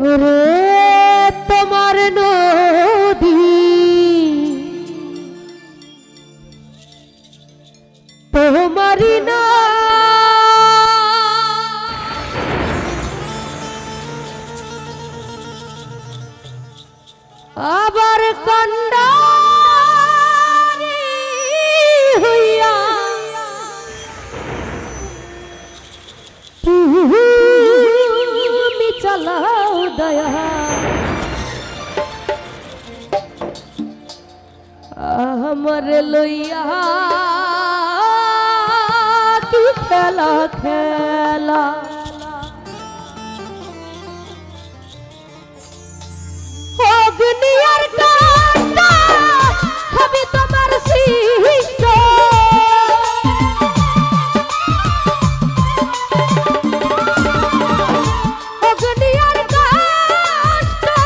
ওরে তোমার নদী তোমারি না আবার কান্ডারি হইয়া তুমি চালাও দয়া আমার লইয়া কি খেলা খেলা অগ্নিয়ার কান্ডা হবে তোমার সৃষ্ট অগ্নিয়ার কান্ডা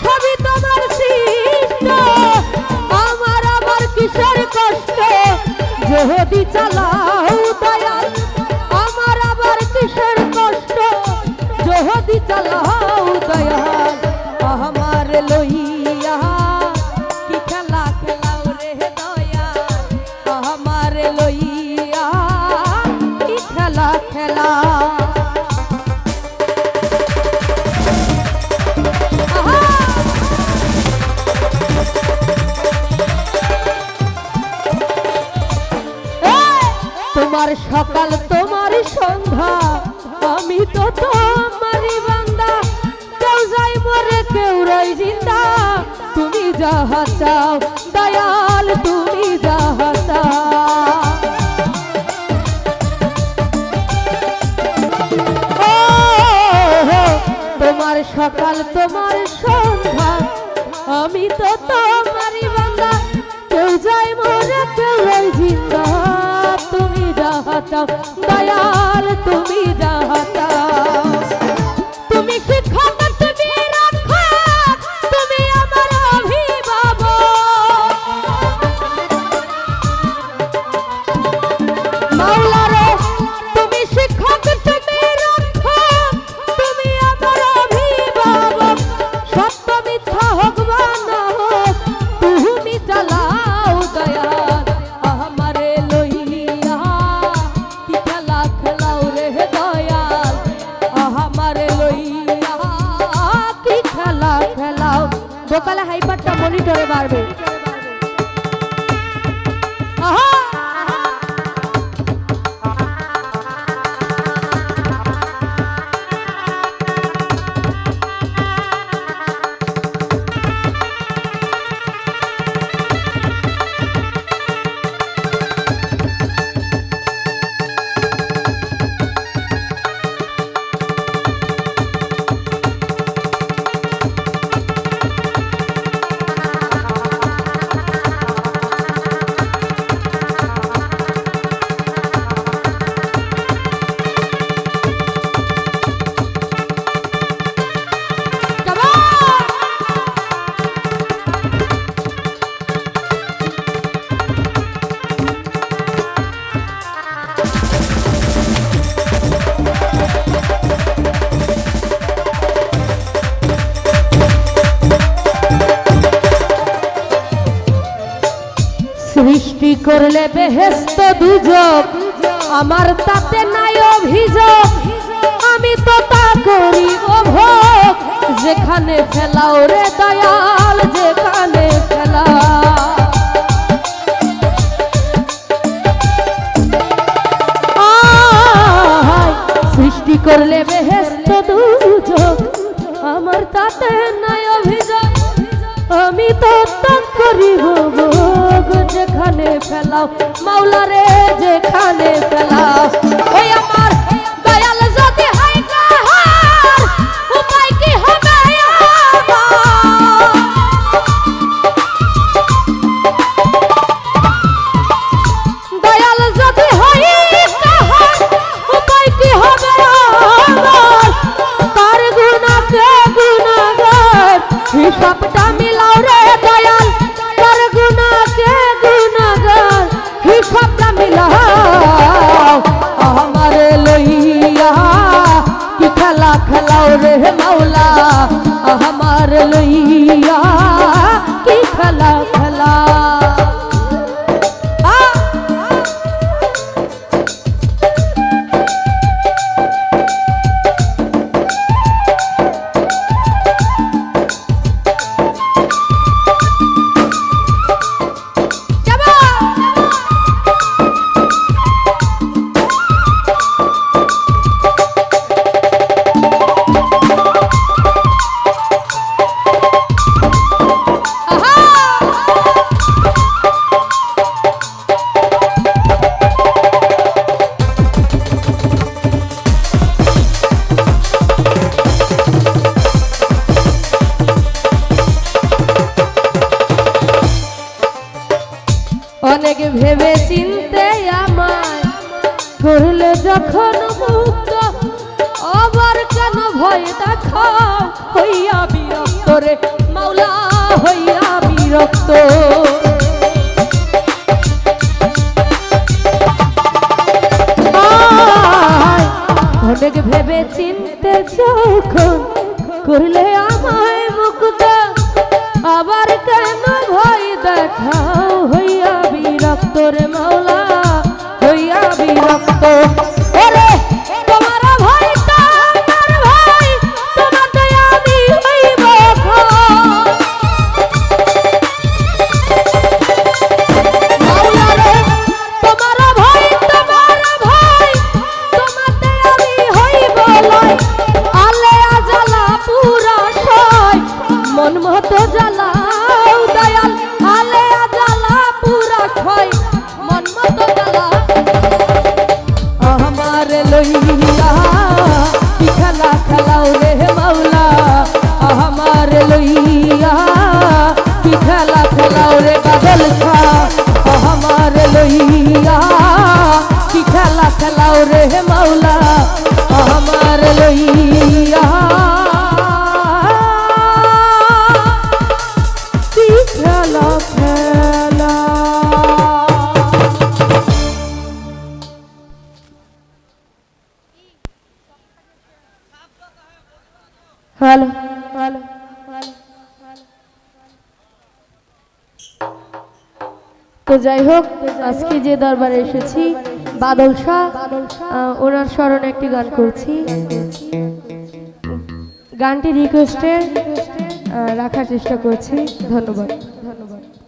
হবে তোমার সৃষ্ট আমার আবার কিসের কষ্ট যদি চালাও দয়াল আমার আবার কিসের কষ্ট যদি চালাও দয়াল আমার লইয়া কি খেলা খেলাও রে দয়াল আমার লইয়া কি খেলা খেলা তোমার সকাল তোমার সন্ধ্যা আমি তো তোমারই বান্দা কেউ যাই মরে কেউ রই জিন্দা তুমি যাহা চাও দয়াল তুমি যাহা চাও তোমার সকাল তোমার সন্ধ্যা আমি তো তোমারই বান্দা কেউ যাই মরে কেউ রই জিন্দা তুমি যাহা চাও দয়াল তুমি যাহা চাও তুমি শিক্ষক তুমি রক্ষক তুমি আমার অভিভাবক মাওলা রে তুমি শিক্ষক তুমি রক্ষক তুমি আমার অভিভাবক সত্য মিথ্যা হোক বা না হোক তুমি চালাও দয়াল আমারে লইয়া কি খেলা খেলাও রে দয়াল আমারে লইয়া কি খেলা খেলাও দোকালে হাইপারটা মনিটরে বাড়বে সৃষ্টি করলে বেহেশত দুজক আমার তাতে নাই অভিযোগ আমি তো তা করিব ভোগ যেখানে ফেলাও রে দয়াল যেখানে ফেলাও সৃষ্টি করলে বেহেশত দুজক আমার তাতে নাই অভিযোগ আমি তো তা করিব ভোগ যেখানে ফেলাও মাওলা রে যেখানে ফেলাও ওই আমার দয়াল যদি হয় কাহার উপায় কি হবে দয়াল যদি হয় কাহার উপায় কি হবে তার গুনাহকে গুনাহগার হিসাবটা মিলাও রে দয়াল তার গুনাহকে গুনাহগার হিসাবটা মিলাও আমারে লই খেলাও রে মাওলা আমার লইয়া কি খেলা খেলা অনেক ভেবে চিনতে আমায় করলে যখন মুক্ত আবার কেন ভয় দেখাও হইয়া বিরক্ত রে মাওলা হইয়া বিরক্ত অনেক ভেবে চিনতে যখন করলে আমায় মুক্ত আবার কেন ভয় দেখাও হইয়া বিরক্ত রে মাওলা হইয়া বিরক্ত ওরে তোমার ভয় তোমার ভয় তোমাতে আমি হইব মাওলা রে তোমার ভয় তোমাতে আমি হইব লয় আলে আজালা পুরা সয় মন মতো জ্বালাও দয়াল আলে জ্বালা পুরা খয় মন মতো জ্বালা আমার লইয়া কি খেলা খেলাও রে মাওলা আমার লইয়া কি খেলা খেলাও রে বাদল খা আমার লইয়া কি খেলা খেলাও রে মাওলা আমার লইয়া হ্যালো হ্যালো তো যাই হোক আজকে যে দরবারে এসেছি বাদল শাহ ওনার স্মরণে একটি গান করছি গানটি রিকোয়েস্টে রাখার চেষ্টা করছি ধন্যবাদ ধন্যবাদ